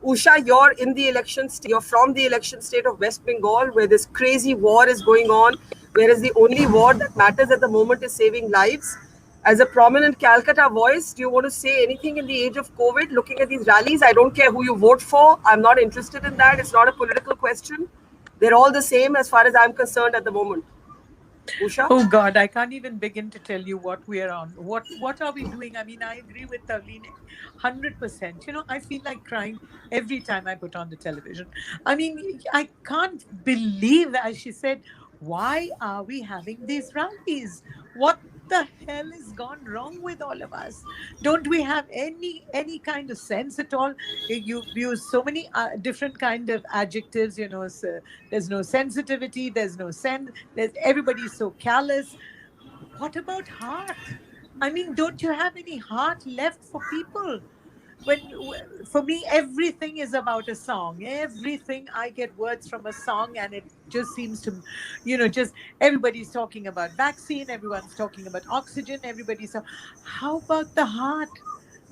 Usha, you're in the election, you're from the election state of West Bengal, where this crazy war is going on, whereas the only war that matters at the moment is saving lives. As a prominent Calcutta voice, do you want to say anything in the age of COVID, looking at these rallies? I don't care who you vote for. I'm not interested in that. It's not a political question. They're all the same as far as I'm concerned at the moment. Usha? Oh God, I can't even begin to tell you what we are on. What are we doing? I mean, I agree with Tavleen 100%. You know, I feel like crying every time I put on the television. I mean, I can't believe, as she said, why are we having these rallies? What the hell has gone wrong with all of us? Don't we have any kind of sense at all? You've used so many different kind of adjectives. You know, so there's no sensitivity. There's no sense. Everybody's so callous. What about heart? I mean, don't you have any heart left for people? For me, everything is about a song. Everything, I get words from a song, and it just seems to, just everybody's talking about vaccine, everyone's talking about oxygen, everybody's so. How about the heart?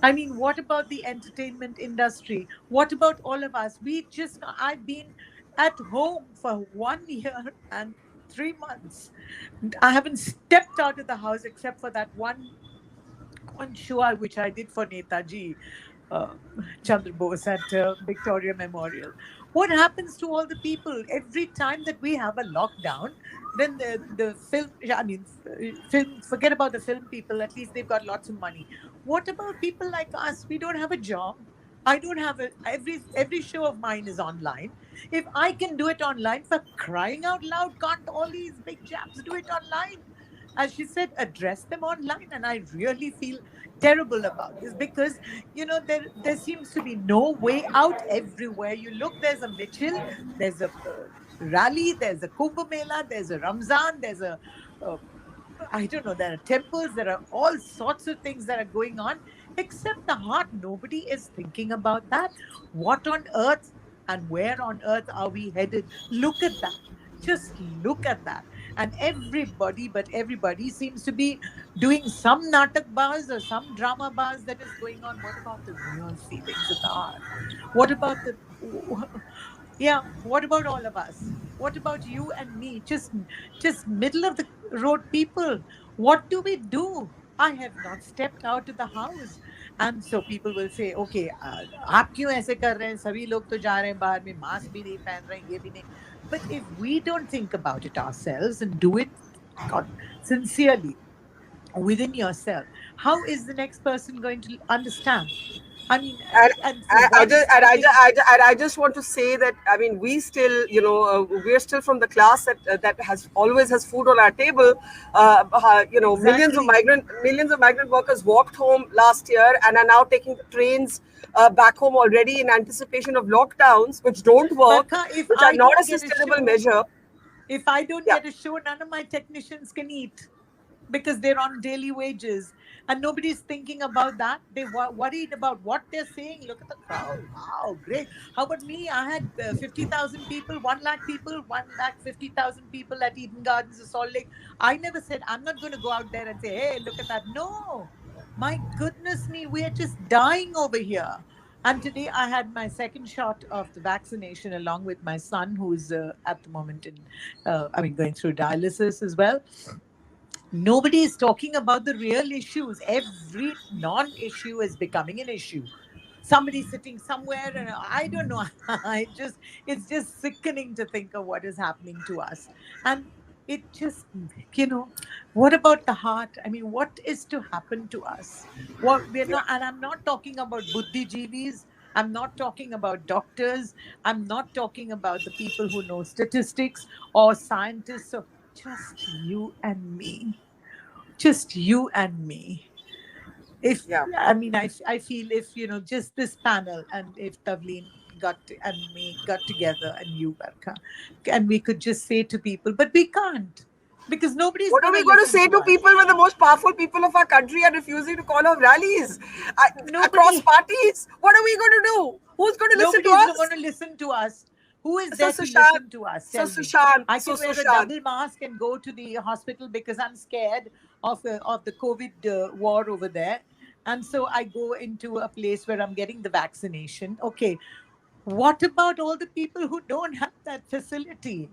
I mean, what about the entertainment industry? What about all of us? I've been at home for 1 year and 3 months. I haven't stepped out of the house except for that one show which I did for Netaji uh, Chandra Bose at Victoria Memorial. What happens to all the people every time that we have a lockdown? Then the film, I mean, film. Forget about the film people. At least they've got lots of money. What about people like us? We don't have a job. I don't have every show of mine is online. If I can do it online, for crying out loud, can't all these big chaps do it online? As she said, address them online. And I really feel terrible about this because there seems to be no way out. Everywhere you look, there's a Mitchell, there's a rally, there's a Kumbh Mela, there's a Ramzan, there's a uh, I don't know, there are temples, there are all sorts of things that are going on, except the heart. Nobody is thinking about that. What on earth and where on earth are we headed? Look at that. Just look at that. And everybody seems to be doing some natak bars or some drama bars that is going on. What about the real feelings of the heart? What about the yeah, what about all of us? What about you and me? Just middle of the road people. What do we do? I have not stepped out of the house. And so people will say, okay, आप क्यों ऐसे कर रहे हैं? सभी लोग तो जा रहे हैं बाहर में, मास्क भी नहीं पहन रहे हैं, ये भी नहीं. But if we don't think about it ourselves and do it sincerely within yourself, how is the next person going to understand? I mean, and and for once, I think. I just want to say that I mean we still we're still from the class that has always has food on our table. Exactly. Millions of migrant workers walked home last year and are now taking the trains back home already in anticipation of lockdowns, which don't work, Barkha, if which are I not a don't get a sustainable show, measure. if I don't Yeah. get a show, none of my technicians can eat because they're on daily wages. And nobody's thinking about that. They were worried about what they're saying. Look at the crowd. Wow, great. How about me? I had 50,000 people, 1 lakh people, 1,50,000 people at Eden Gardens of Salt Lake. I never said, I'm not going to go out there and say, hey, look at that. No. My goodness me, we are just dying over here. And today I had my second shot of the vaccination along with my son, who's at the moment going through dialysis as well. Nobody is talking about the real issues. Every non-issue is becoming an issue. Somebody sitting somewhere, and I don't know. It's just sickening to think of what is happening to us. And it just, what about the heart? I mean, what is to happen to us? What we're not, and I'm not talking about buddhijeevis. I'm not talking about doctors. I'm not talking about the people who know statistics or scientists. So just you and me, just you and me. If Yeah. I mean, I feel if just this panel, and if Tavleen and me got together, and you, Barkha, and we could just say to people, but we can't, because nobody's What are going to we going to listen say to to us. people when the most powerful people of our country are refusing to call off rallies across Nobody parties? What are we going to do? Who's going to listen to Nobody's going us? to listen to us. Who is So there to Sushant, listen to us? so Tell me. Sushant, I so can wear a Sushant. double mask and go to the hospital because I'm scared of the COVID war over there. And so I go into a place where I'm getting the vaccination. Okay. What about all the people who don't have that facility?